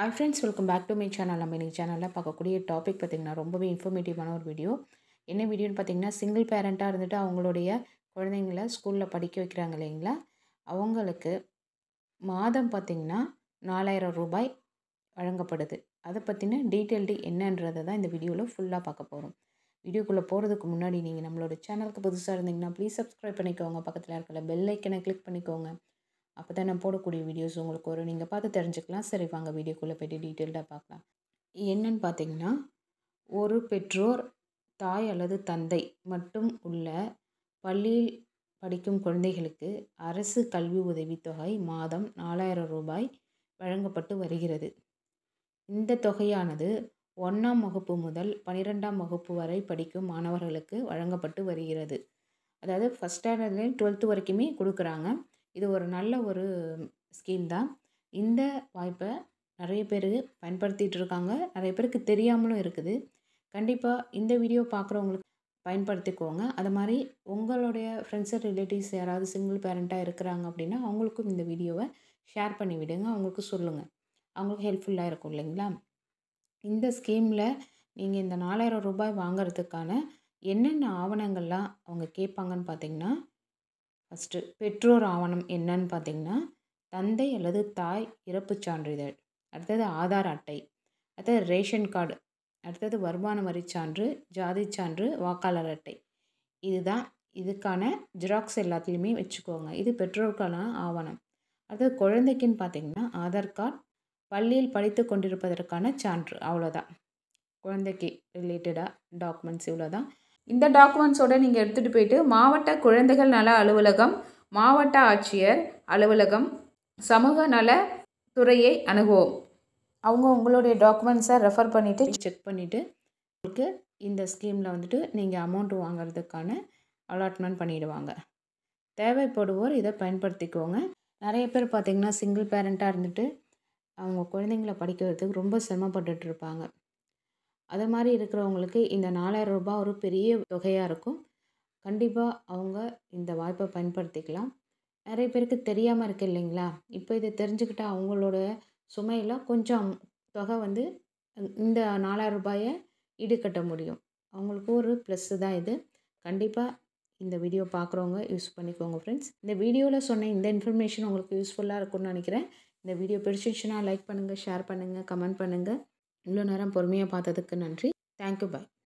Hi friends, welcome back to my channel. நம்ம இன்னைக்கு சேனலில் பார்க்கக்கூடிய டாபிக் பார்த்திங்கன்னா ரொம்பவே இன்ஃபர்மேட்டிவான ஒரு வீடியோ. என்ன வீடியோன்னு பார்த்திங்கன்னா, சிங்கிள் பேரண்ட்டாக இருந்துட்டு அவங்களுடைய குழந்தைங்கள ஸ்கூலில் படிக்க வைக்கிறாங்க இல்லைங்களா, அவங்களுக்கு மாதம் பார்த்திங்கன்னா 4000 ரூபாய் வழங்கப்படுது. அதை பற்றின டீட்டெயில்டு என்னன்றதை தான் இந்த வீடியோவில் ஃபுல்லாக பார்க்க போகிறோம். வீடியோக்குள்ளே போகிறதுக்கு முன்னாடி நீங்கள் நம்மளோட சேனலுக்கு புதுசாக இருந்தீங்கன்னா ப்ளீஸ் சப்ஸ்கிரைப் பண்ணிக்கோங்க. பக்கத்தில் இருக்கிற பெல் ஐக்கனை கிளிக் பண்ணிக்கோங்க. அப்போ தான் நான் போடக்கூடிய வீடியோஸ் உங்களுக்கு வரும். நீங்கள் பார்த்து தெரிஞ்சுக்கலாம். சரி, வாங்க வீடியோக்குள்ளே போய்ட்டு டீட்டெயில்டாக பார்க்கலாம். என்னன்னு பார்த்தீங்கன்னா, ஒரு பெற்றோர், தாய் அல்லது தந்தை மட்டும் உள்ள பள்ளியில் படிக்கும் குழந்தைகளுக்கு அரசு கல்வி உதவித்தொகை மாதம் 4000 ரூபாய் வழங்கப்பட்டு வருகிறது. இந்த தொகையானது 1ஆம் வகுப்பு முதல் 12ஆம் வகுப்பு வரை படிக்கும் மாணவர்களுக்கு வழங்கப்பட்டு வருகிறது. அதாவது ஃபஸ்ட் ஸ்டாண்டர்ட்லேயும் 12th வரைக்குமே கொடுக்குறாங்க. இது ஒரு நல்ல ஒரு ஸ்கீம் தான். இந்த வாய்ப்பை நிறைய பேர் பயன்படுத்திகிட்டு இருக்காங்க. நிறைய பேருக்கு தெரியாமலும் இருக்குது. கண்டிப்பாக இந்த வீடியோ பார்க்குறவங்களுக்கு பயன்படுத்திக்கோங்க. அது மாதிரி உங்களுடைய ஃப்ரெண்ட்ஸு, ரிலேட்டிவ்ஸ் யாராவது சிங்கிள் பேரண்ட்டாக இருக்கிறாங்க அப்படின்னா அவங்களுக்கும் இந்த வீடியோவை ஷேர் பண்ணி விடுங்க. அவங்களுக்கு சொல்லுங்கள். அவங்களுக்கு ஹெல்ப்ஃபுல்லாக இருக்கும் இல்லைங்களா. இந்த ஸ்கீமில் நீங்கள் இந்த 4000 ரூபாய் வாங்கிறதுக்கான என்னென்ன ஆவணங்கள்லாம் அவங்க கேட்பாங்கன்னு பார்த்தீங்கன்னா, ஃபஸ்ட்டு பெற்றோர் ஆவணம் என்னன்னு பார்த்தீங்கன்னா, தந்தை அல்லது தாய் இறப்புச் சான்றிதழ், அடுத்தது ஆதார் அட்டை, அடுத்தது ரேஷன் கார்டு, அடுத்தது வருமான வரி சான்று, ஜாதி சான்று, வாக்காளர் அட்டை. இதுதான் இதுக்கான ஜெராக்ஸ் எல்லாத்துலேயுமே வச்சுக்கோங்க. இது பெற்றோருக்கான ஆவணம். அடுத்தது குழந்தைக்குன்னு பார்த்தீங்கன்னா ஆதார் கார்டு, பள்ளியில் படித்து கொண்டிருப்பதற்கான சான்று, அவ்வளோதான். குழந்தைக்கு ரிலேட்டடாக டாக்குமெண்ட்ஸ் இவ்வளோ தான். இந்த டாக்குமெண்ட்ஸோடு நீங்கள் எடுத்துகிட்டு போயிட்டு மாவட்ட குழந்தைகள் நல அலுவலகம், மாவட்ட ஆட்சியர் அலுவலகம், சமூக நல துறையை அணுகுவோம். அவங்க உங்களுடைய டாக்குமெண்ட்ஸை ரெஃபர் பண்ணிவிட்டு செக் பண்ணிவிட்டு உங்களுக்கு இந்த ஸ்கீமில் வந்துட்டு நீங்கள் அமௌண்ட் வாங்கிறதுக்கான அலாட்மெண்ட் பண்ணிவிடுவாங்க. தேவைப்படுவோர் இதை பயன்படுத்திக்கோங்க. நிறைய பேர் பார்த்திங்கன்னா சிங்கிள் பேரண்ட்டாக இருந்துட்டு அவங்க குழந்தைங்கள படிக்க வைக்கிறதுக்கு ரொம்ப சிரமப்பட்டுட்டு இருப்பாங்க. அது மாதிரி இருக்கிறவங்களுக்கு இந்த 4000 ரூபாய் ஒரு பெரிய தொகையாக இருக்கும். கண்டிப்பாக அவங்க இந்த வாய்ப்பை பயன்படுத்திக்கலாம். நிறைய பேருக்கு தெரியாமல் இருக்குது இல்லைங்களா. இப்போ இதை தெரிஞ்சுக்கிட்டா அவங்களோட சுமையில் கொஞ்சம் தொகை வந்து இந்த 4000 ரூபாயை ஈடுகட்ட முடியும். அவங்களுக்கு ஒரு ப்ளஸ்ஸு தான் இது. கண்டிப்பாக இந்த வீடியோ பார்க்குறவங்க யூஸ் பண்ணிக்கோங்க ஃப்ரெண்ட்ஸ். இந்த வீடியோவில் சொன்ன இந்த இன்ஃபர்மேஷன் உங்களுக்கு யூஸ்ஃபுல்லாக இருக்கும்னு நினைக்கிறேன். இந்த வீடியோ பிடிச்சிச்சுன்னா லைக் பண்ணுங்கள், ஷேர் பண்ணுங்கள், கமெண்ட் பண்ணுங்கள். இவ்வளோ நேரம் பொறுமையாக பார்த்ததுக்கு நன்றி. தேங்க்யூ, பாய்.